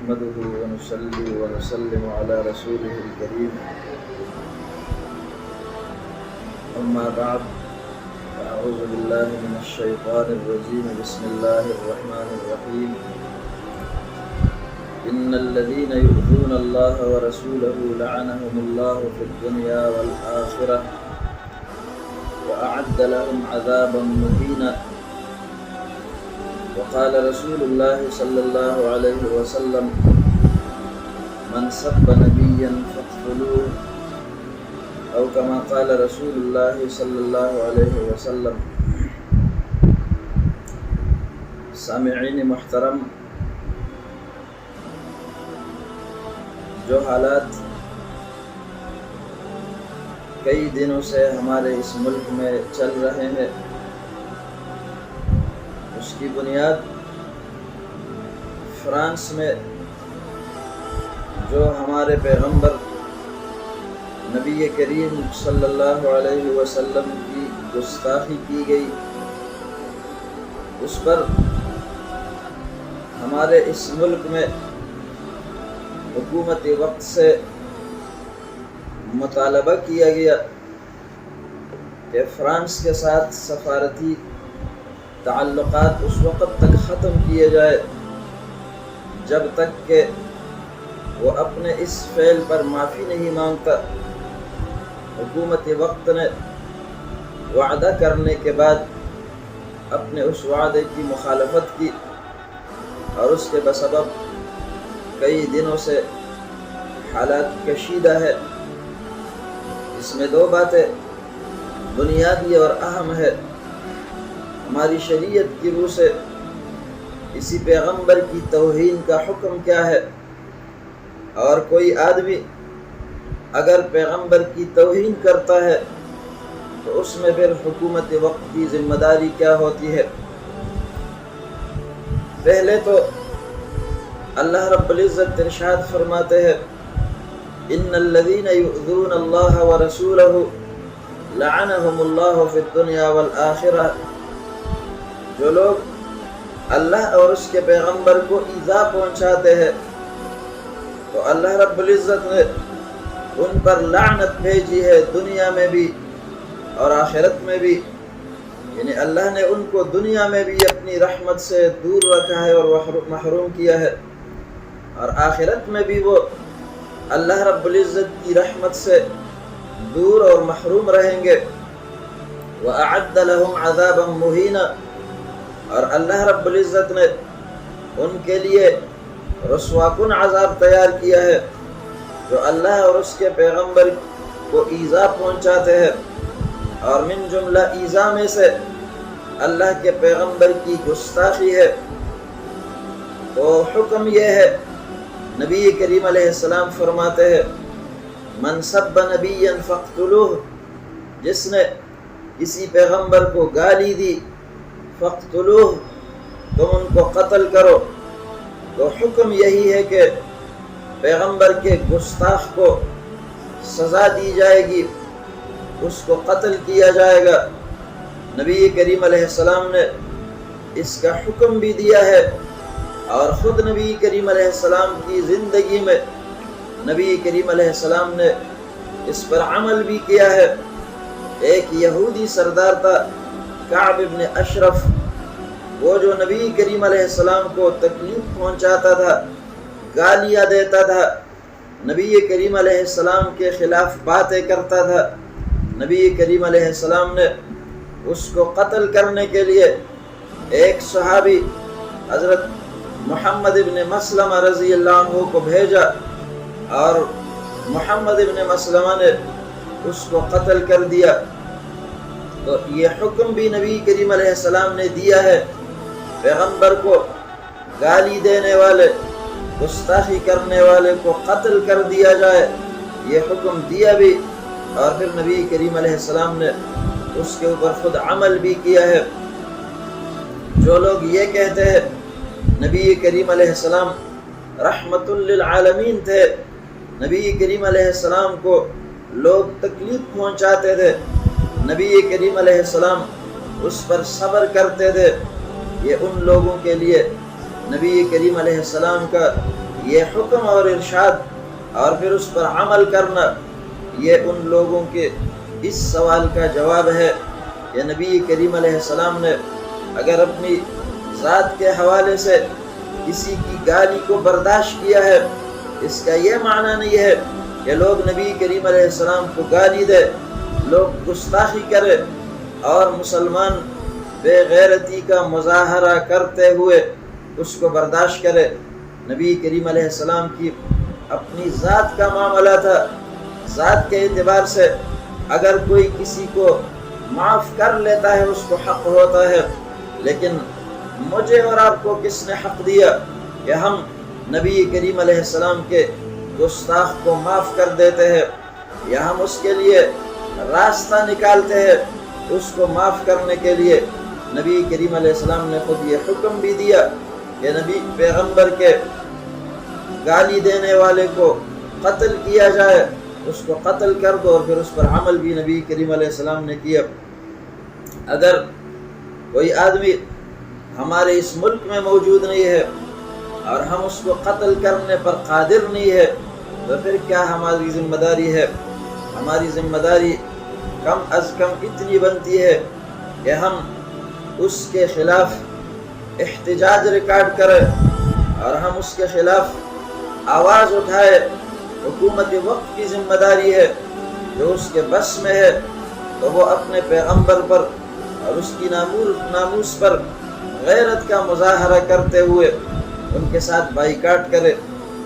نحمده ونصلي ونسلم على رسوله الكريم أما بعد فأعوذ بالله من الشيطان الرجيم بسم الله الرحمن الرحيم إن الذين يؤذون الله ورسوله لعنهم الله في الدنيا والآخرة وأعد لهم عذابا مهينا وقال رسول الله صلى الله عليه وسلم من سب نبيا فاقتلوه أو كما قال رسول الله صلى الله عليه وسلم۔ سامعین محترم، جو حالات کئی دنوں سے ہمارے اس ملک میں چل رہے ہیں، اس کی بنیاد فرانس میں جو ہمارے پیغمبر نبی کریم صلی اللہ علیہ وسلم کی گستاخی کی گئی، اس پر ہمارے اس ملک میں حکومت وقت سے مطالبہ کیا گیا کہ فرانس کے ساتھ سفارتی تعلقات اس وقت تک ختم کیے جائے جب تک کہ وہ اپنے اس فعل پر معافی نہیں مانگتا۔ حکومت وقت نے وعدہ کرنے کے بعد اپنے اس وعدے کی مخالفت کی اور اس کے بسبب کئی دنوں سے حالات کشیدہ ہے۔ اس میں دو باتیں بنیادی اور اہم ہے۔ ہماری شریعت کی روح سے کسی پیغمبر کی توہین کا حکم کیا ہے، اور کوئی آدمی اگر پیغمبر کی توہین کرتا ہے تو اس میں پھر حکومت وقت کی ذمہ داری کیا ہوتی ہے۔ پہلے تو اللہ رب العزت ارشاد فرماتے ہیں ان الذین یؤذون اللہ ورسولہ لعنہم اللہ فی الدنیا والآخرہ، جو لوگ اللہ اور اس کے پیغمبر کو ایذا پہنچاتے ہیں تو اللہ رب العزت نے ان پر لعنت بھیجی ہے، دنیا میں بھی اور آخرت میں بھی۔ یعنی اللہ نے ان کو دنیا میں بھی اپنی رحمت سے دور رکھا ہے اور محروم کیا ہے، اور آخرت میں بھی وہ اللہ رب العزت کی رحمت سے دور اور محروم رہیں گے۔ وَأَعَدَّ لَهُمْ عَذَابًا مُهِينًا، اور اللہ رب العزت نے ان کے لیے رسوا کن عذاب تیار کیا ہے جو اللہ اور اس کے پیغمبر کو ایذا پہنچاتے ہیں، اور من جملہ ایذا میں سے اللہ کے پیغمبر کی گستاخی ہے۔ تو حکم یہ ہے، نبی کریم علیہ السلام فرماتے ہیں من سب نبیا فاقتلوہ، جس نے کسی پیغمبر کو گالی دی فاقتلوہ، تم ان کو قتل کرو۔ تو حکم یہی ہے کہ پیغمبر کے گستاخ کو سزا دی جائے گی، اس کو قتل کیا جائے گا۔ نبی کریم علیہ السلام نے اس کا حکم بھی دیا ہے، اور خود نبی کریم علیہ السلام کی زندگی میں نبی کریم علیہ السلام نے اس پر عمل بھی کیا ہے۔ ایک یہودی سردار تھا کعب ابن اشرف، وہ جو نبی کریم علیہ السلام کو تکلیف پہنچاتا تھا، گالیاں دیتا تھا، نبی کریم علیہ السلام کے خلاف باتیں کرتا تھا۔ نبی کریم علیہ السلام نے اس کو قتل کرنے کے لیے ایک صحابی حضرت محمد ابن مسلمہ رضی اللہ عنہ کو بھیجا، اور محمد ابن مسلمہ نے اس کو قتل کر دیا۔ تو یہ حکم بھی نبی کریم علیہ السلام نے دیا ہے، پیغمبر کو گالی دینے والے، گستاخی کرنے والے کو قتل کر دیا جائے، یہ حکم دیا بھی، اور پھر نبی کریم علیہ السلام نے اس کے اوپر خود عمل بھی کیا ہے۔ جو لوگ یہ کہتے ہیں نبی کریم علیہ السلام رحمت للعالمین تھے، نبی کریم علیہ السلام کو لوگ تکلیف پہنچاتے تھے، نبی کریم علیہ السلام اس پر صبر کرتے تھے، یہ ان لوگوں کے لیے نبی کریم علیہ السلام کا یہ حکم اور ارشاد اور پھر اس پر عمل کرنا، یہ ان لوگوں کے اس سوال کا جواب ہے کہ نبی کریم علیہ السلام نے اگر اپنی ذات کے حوالے سے کسی کی گالی کو برداشت کیا ہے، اس کا یہ معنی نہیں ہے کہ لوگ نبی کریم علیہ السلام کو گالی دے، لوگ گستاخی کرے اور مسلمان بے غیرتی کا مظاہرہ کرتے ہوئے اس کو برداشت کرے۔ نبی کریم علیہ السلام کی اپنی ذات کا معاملہ تھا، ذات کے اعتبار سے اگر کوئی کسی کو معاف کر لیتا ہے اس کو حق ہوتا ہے، لیکن مجھے اور آپ کو کس نے حق دیا کہ ہم نبی کریم علیہ السلام کے گستاخ کو معاف کر دیتے ہیں یا ہم اس کے لیے راستہ نکالتے ہیں اس کو معاف کرنے کے لیے؟ نبی کریم علیہ السلام نے خود یہ حکم بھی دیا کہ نبی پیغمبر کے گالی دینے والے کو قتل کیا جائے، اس کو قتل کر دو، اور پھر اس پر عمل بھی نبی کریم علیہ السلام نے کیا۔ اگر کوئی آدمی ہمارے اس ملک میں موجود نہیں ہے اور ہم اس کو قتل کرنے پر قادر نہیں ہے تو پھر کیا ہماری ذمہ داری ہے؟ ہماری ذمہ داری کم از کم اتنی بنتی ہے کہ ہم اس کے خلاف احتجاج ریکارڈ کریں اور ہم اس کے خلاف آواز اٹھائے۔ حکومت وقت کی ذمہ داری ہے، جو اس کے بس میں ہے تو وہ اپنے پیغمبر پر اور اس کی ناموس پر غیرت کا مظاہرہ کرتے ہوئے ان کے ساتھ بائیکاٹ کرے۔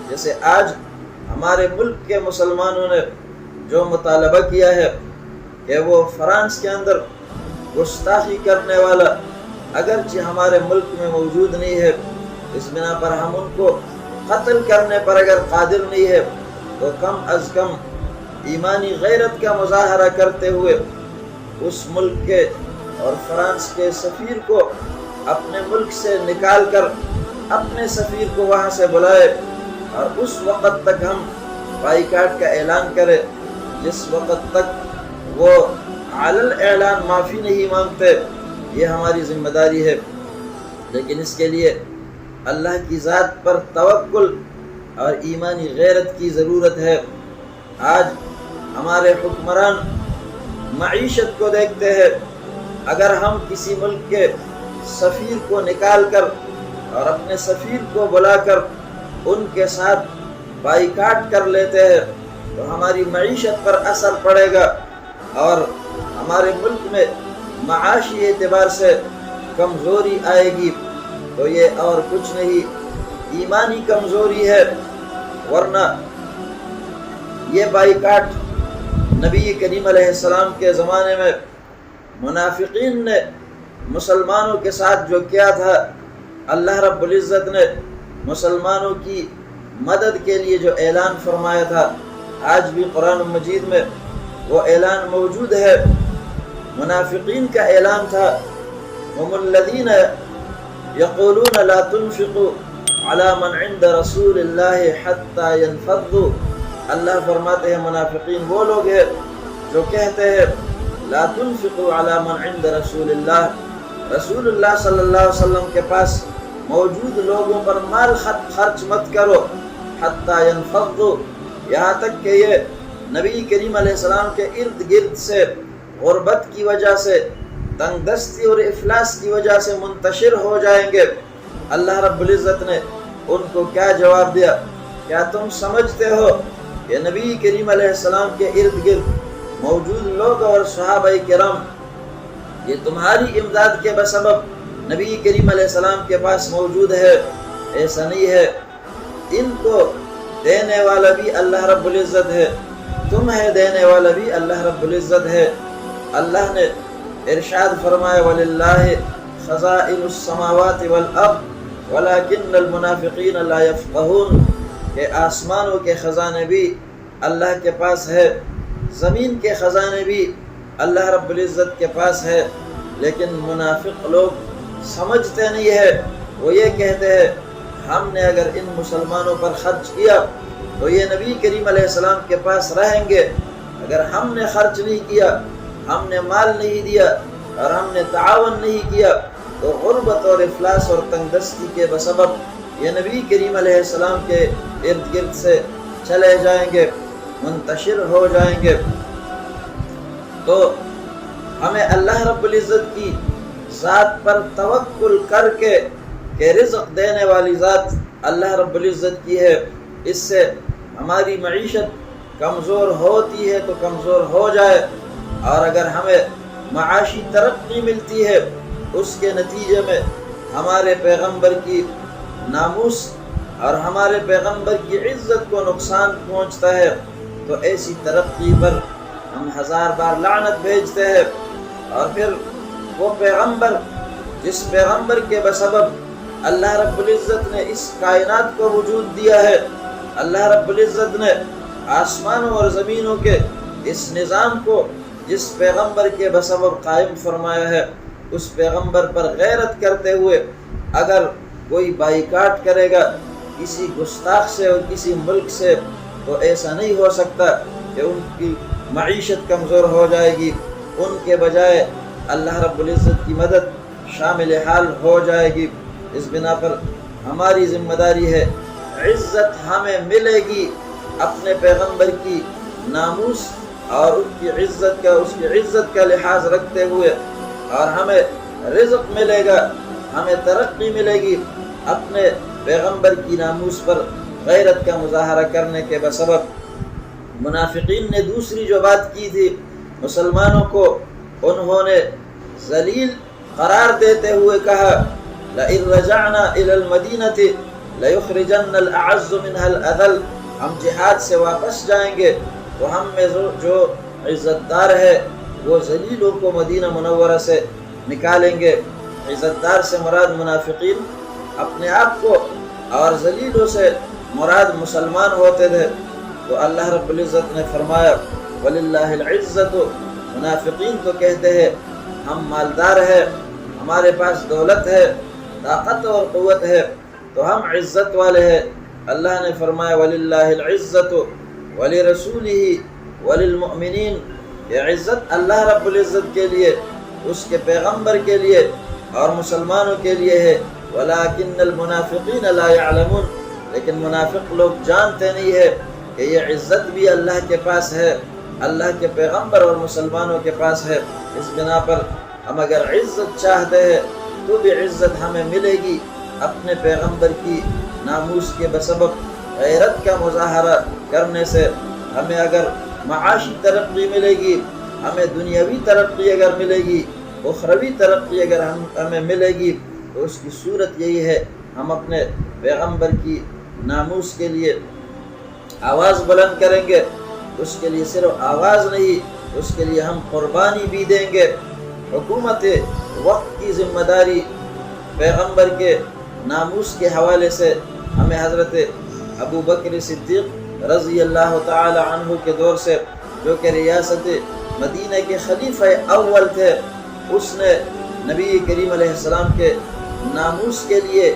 جیسے آج ہمارے ملک کے مسلمانوں نے جو مطالبہ کیا ہے کہ وہ فرانس کے اندر گستاخی کرنے والا اگرچہ ہمارے ملک میں موجود نہیں ہے، اس بنا پر ہم ان کو قتل کرنے پر اگر قادر نہیں ہے تو کم از کم ایمانی غیرت کا مظاہرہ کرتے ہوئے اس ملک کے اور فرانس کے سفیر کو اپنے ملک سے نکال کر اپنے سفیر کو وہاں سے بلائے اور اس وقت تک ہم بائیکاٹ کا اعلان کرے جس وقت تک وہ علل اعلان معافی نہیں مانگتے۔ یہ ہماری ذمہ داری ہے، لیکن اس کے لیے اللہ کی ذات پر توکل اور ایمانی غیرت کی ضرورت ہے۔ آج ہمارے حکمران معیشت کو دیکھتے ہیں، اگر ہم کسی ملک کے سفیر کو نکال کر اور اپنے سفیر کو بلا کر ان کے ساتھ بائیکاٹ کر لیتے ہیں تو ہماری معیشت پر اثر پڑے گا اور ہمارے ملک میں معاشی اعتبار سے کمزوری آئے گی، تو یہ اور کچھ نہیں ایمانی کمزوری ہے۔ ورنہ یہ بائیکاٹ نبی کریم علیہ السلام کے زمانے میں منافقین نے مسلمانوں کے ساتھ جو کیا تھا، اللہ رب العزت نے مسلمانوں کی مدد کے لیے جو اعلان فرمایا تھا، آج بھی قرآن مجید میں وہ اعلان موجود ہے۔ منافقین کا اعلان تھا، ہم الذین یقولون لا تنفقوا علی من عند رسول اللہ حتی ینفضوا۔ اللہ فرماتے ہیں منافقین وہ لوگ ہیں جو کہتے ہیں لا تنفقوا علی من عند رسول اللہ، رسول اللہ صلی اللہ علیہ وسلم کے پاس موجود لوگوں پر مال خرچ مت کرو، حتی ینفضوا، یہاں تک کہ یہ نبی کریم علیہ السلام کے ارد گرد سے غربت کی وجہ سے، تنگ دستی اور افلاس کی وجہ سے منتشر ہو جائیں گے۔ اللہ رب العزت نے ان کو کیا جواب دیا؟ کیا تم سمجھتے ہو کہ نبی کریم علیہ السلام کے ارد گرد موجود لوگ اور صحابہ کرام یہ تمہاری امداد کے بسبب نبی کریم علیہ السلام کے پاس موجود ہے؟ ایسا نہیں ہے، ان کو دینے والا بھی اللہ رب العزت ہے، تمہیں دینے والا بھی اللہ رب العزت ہے۔ اللہ نے ارشاد فرمایا وَلِلَّهِ خَزَائِنُ السَّمَاوَاتِ وَالْأَرْضِ وَلَكِنَّ الْمُنَافِقِينَ لَا يَفْقَهُونَ، کہ آسمانوں کے خزانے بھی اللہ کے پاس ہے، زمین کے خزانے بھی اللہ رب العزت کے پاس ہے، لیکن منافق لوگ سمجھتے نہیں ہے۔ وہ یہ کہتے ہیں ہم نے اگر ان مسلمانوں پر خرچ کیا تو یہ نبی کریم علیہ السلام کے پاس رہیں گے، اگر ہم نے خرچ نہیں کیا، ہم نے مال نہیں دیا اور ہم نے تعاون نہیں کیا تو غربت اور افلاس اور تنگ دستی کے بسبب یہ نبی کریم علیہ السلام کے ارد گرد سے چلے جائیں گے، منتشر ہو جائیں گے۔ تو ہمیں اللہ رب العزت کی ذات پر توکل کر کے کہ رزق دینے والی ذات اللہ رب العزت کی ہے، اس سے ہماری معیشت کمزور ہوتی ہے تو کمزور ہو جائے، اور اگر ہمیں معاشی ترقی ملتی ہے اس کے نتیجے میں ہمارے پیغمبر کی ناموس اور ہمارے پیغمبر کی عزت کو نقصان پہنچتا ہے، تو ایسی ترقی پر ہم 1000 بار لعنت بھیجتے ہیں۔ اور پھر وہ پیغمبر جس پیغمبر کے بسبب اللہ رب العزت نے اس کائنات کو وجود دیا ہے، اللہ رب العزت نے آسمانوں اور زمینوں کے اس نظام کو جس پیغمبر کے بسبب قائم فرمایا ہے، اس پیغمبر پر غیرت کرتے ہوئے اگر کوئی بائیکاٹ کرے گا کسی گستاخ سے اور کسی ملک سے، تو ایسا نہیں ہو سکتا کہ ان کی معیشت کمزور ہو جائے گی، ان کے بجائے اللہ رب العزت کی مدد شامل حال ہو جائے گی۔ اس بنا پر ہماری ذمہ داری ہے، عزت ہمیں ملے گی اپنے پیغمبر کی ناموس اور اس کی عزت کا لحاظ رکھتے ہوئے، اور ہمیں رزق ملے گا، ہمیں ترقی ملے گی اپنے پیغمبر کی ناموس پر غیرت کا مظاہرہ کرنے کے بسبب۔ منافقین نے دوسری جو بات کی تھی، مسلمانوں کو انہوں نے ذلیل قرار دیتے ہوئے کہا لَإِن رَجَعْنَا إِلَى الْمَدِينَةِ لَيُخْرِجَنَّ الْأَعَزُّ مِنْهَا الْأَذَلَّ، ہم جہاد سے واپس جائیں گے تو ہم میں جو عزت دار ہے وہ ذلیلوں کو مدینہ منورہ سے نکالیں گے۔ عزت دار سے مراد منافقین اپنے آپ کو، اور ذلیلوں سے مراد مسلمان ہوتے تھے۔ تو اللہ رب العزت نے فرمایا وَلِلَّهِ الْعِزَّةُ، منافقین تو کہتے ہیں ہم مالدار ہیں، ہمارے پاس دولت ہے، طاقت اور قوت ہے، تو ہم عزت والے ہیں۔ اللہ نے فرمایا وَلِلَّهِ الْعِزَّةُ وَلِرَسُولِهِ وَلِلْمُؤْمِنِينَ، یہ عزت اللہ رب العزت کے لیے، اس کے پیغمبر کے لیے اور مسلمانوں کے لیے ہے۔ وَلَكِنَّ الْمُنَافِقِينَ لَا يَعْلَمُونَ، لیکن منافق لوگ جانتے نہیں ہے کہ یہ عزت بھی اللہ کے پاس ہے، اللہ کے پیغمبر اور مسلمانوں کے پاس ہے۔ اس بنا پر ہم اگر عزت چاہتے ہیں تو بھی عزت ہمیں ملے گی اپنے پیغمبر کی ناموس کے بسبب غیرت کا مظاہرہ کرنے سے۔ ہمیں اگر معاشی ترقی ملے گی، ہمیں دنیاوی ترقی اگر ملے گی، اخروی ترقی اگر ہمیں ملے گی، تو اس کی صورت یہی ہے ہم اپنے پیغمبر کی ناموس کے لیے آواز بلند کریں گے۔ اس کے لیے صرف آواز نہیں، اس کے لیے ہم قربانی بھی دیں گے۔ حکومت وقت کی ذمہ داری پیغمبر کے ناموس کے حوالے سے ہمیں حضرت ابو بکر صدیق رضی اللہ تعالی عنہ کے دور سے، جو کہ ریاست مدینہ کے خلیفہ اول تھے، اس نے نبی کریم علیہ السلام کے ناموس کے لیے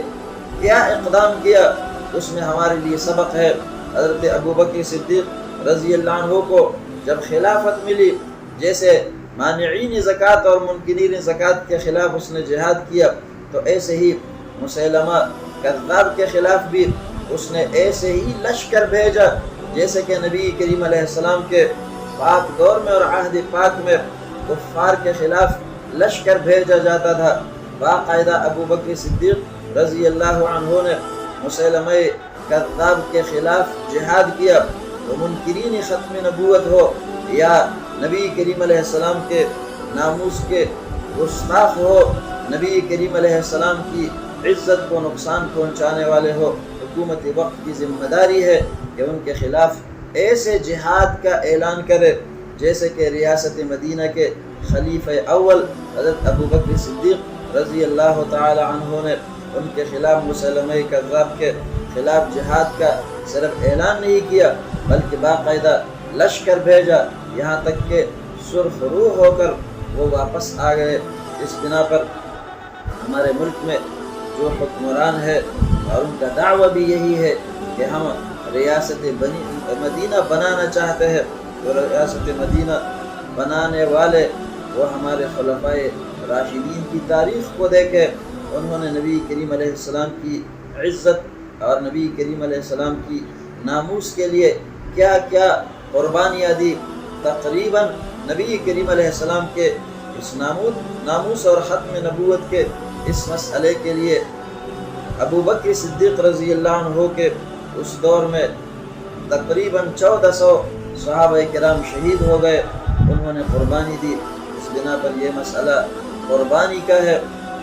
کیا اقدام کیا، اس میں ہمارے لیے سبق ہے۔ حضرت ابو بکر صدیق رضی اللہ عنہ کو جب خلافت ملی، جیسے مانعین زکوٰۃ اور منکرین زکوٰۃ کے خلاف اس نے جہاد کیا، تو ایسے ہی مسیلمہ کذاب کے خلاف بھی اس نے ایسے ہی لشکر بھیجا، جیسے کہ نبی کریم علیہ السلام کے پاک دور میں اور عہد پاک میں کفار کے خلاف لشکر بھیجا جاتا تھا۔ باقاعدہ ابو بکر صدیق رضی اللہ عنہ نے مسیلمہ کذاب کے خلاف جہاد کیا۔ وہ منکرین ختم نبوت ہو یا نبی کریم علیہ السلام کے ناموس کے گستاخ ہو، نبی کریم علیہ السلام کی عزت کو نقصان پہنچانے والے ہو، حکومت وقت کی ذمہ داری ہے کہ ان کے خلاف ایسے جہاد کا اعلان کرے جیسے کہ ریاست مدینہ کے خلیفہ اول حضرت ابو بکر صدیق رضی اللہ تعالی عنہ نے ان کے خلاف مسلمہ کذاب کے خلاف جہاد کا صرف اعلان نہیں کیا، بلکہ باقاعدہ لشکر بھیجا، یہاں تک کہ سرخ روح ہو کر وہ واپس آ گئے۔ اس بنا پر ہمارے ملک میں جو حکمران ہے اور ان کا دعویٰ بھی یہی ہے کہ ہم ریاست مدینہ بنانا چاہتے ہیں، تو ریاست مدینہ بنانے والے وہ ہمارے خلفائے راشدین کی تاریخ کو دیکھے، انہوں نے نبی کریم علیہ السلام کی عزت اور نبی کریم علیہ السلام کی ناموس کے لیے کیا کیا قربانیاں دی. تقریباً نبی کریم علیہ السلام کے اس ناموس اور ختم نبوت کے اس مسئلے کے لیے ابو بکر صدیق رضی اللہ عنہ کے اس دور میں تقریباً 1400 صحابہ کرام شہید ہو گئے. انہوں نے قربانی دی. اس بنا پر یہ مسئلہ قربانی کا ہے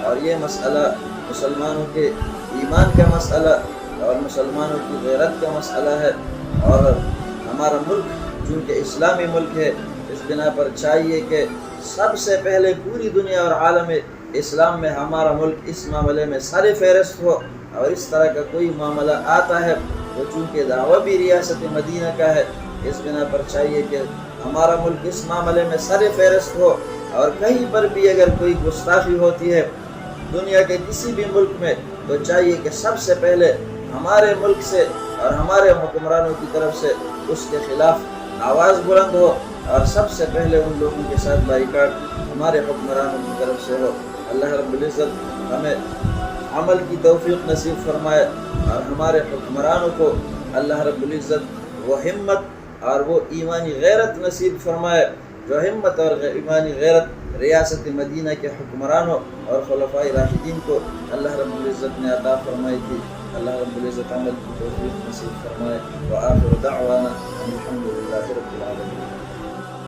اور یہ مسئلہ مسلمانوں کے ایمان کا مسئلہ اور مسلمانوں کی غیرت کا مسئلہ ہے. اور ہمارا ملک چونکہ اسلامی ملک ہے، اس بنا پر چاہیے کہ سب سے پہلے پوری دنیا اور عالم اسلام میں ہمارا ملک اس معاملے میں سر فہرست ہو. اور اس طرح کا کوئی معاملہ آتا ہے تو چونکہ دعویٰ بھی ریاست مدینہ کا ہے، اس بنا پر چاہیے کہ ہمارا ملک اس معاملے میں سر فہرست ہو. اور کہیں پر بھی اگر کوئی گستاخی ہوتی ہے دنیا کے کسی بھی ملک میں تو چاہیے کہ سب سے پہلے ہمارے ملک سے اور ہمارے حکمرانوں کی طرف سے اس کے خلاف آواز بلند ہو اور سب سے پہلے ان لوگوں کے ساتھ بائیکاٹ ہمارے حکمرانوں کی طرف سے ہو. اللہ رب العزت ہمیں عمل کی توفیق نصیب فرمائے اور ہمارے حکمرانوں کو اللہ رب العزت وہ ہمت اور وہ ایمانی غیرت نصیب فرمائے جو ہمت اور ایمانی غیرت ریاست مدینہ کے حکمرانوں اور خلفائے راشدین کو اللہ رب العزت نے عطا فرمائی تھی. اللہ رب العزت عمل کی توفیق نصیب فرمائے. وآخر دعوانا الحمد للہ رب العالمین.